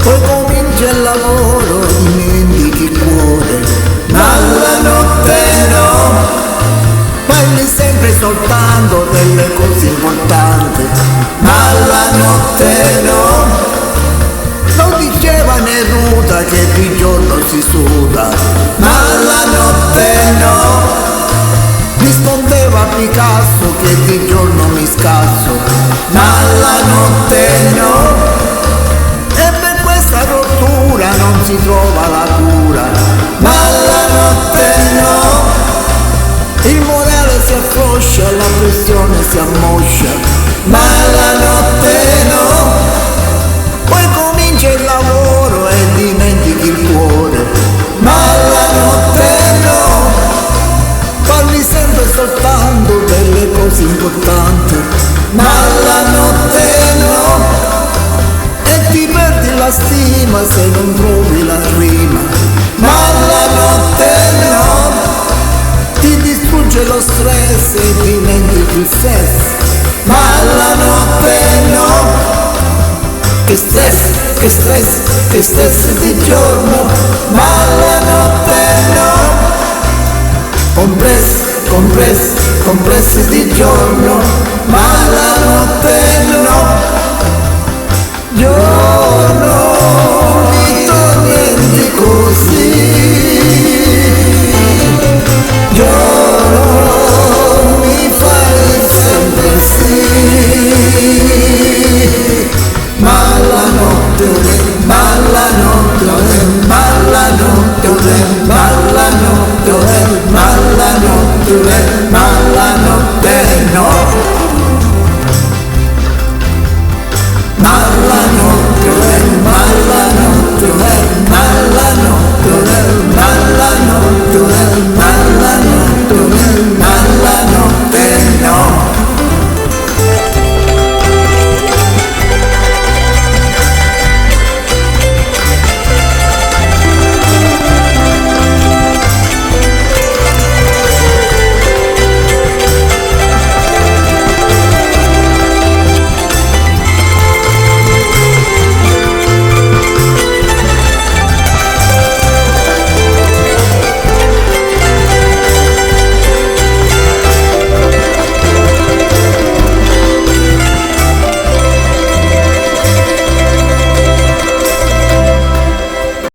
poi comincia il lavoro, dimentichi il cuore, ma la notte no. Parli sempre soltanto delle cose importanti, ma la notte no. Non diceva Neruda che di giorno si suda, ma la notte no. Rispondeva Picasso che di giorno mi scasso, ma la notte no. E per questa rottura non si trova la cura, ma la notte no. Il morale si affloscia, la pressione si ammoscia, ma la notte no. Poi comincia il lavoro e dimentichi il cuore, ma la notte no. Parli sempre soltanto delle cose importanti, ma la notte no. E ti perdi la stima se non trovi la rima, ma la notte no. Ti distrugge lo stress e dimentichi il sesso, ma la notte no. Che stress, che stress, che stress di giorno, ma la notte no. Compressi di giorno, ma la notte no. Giorno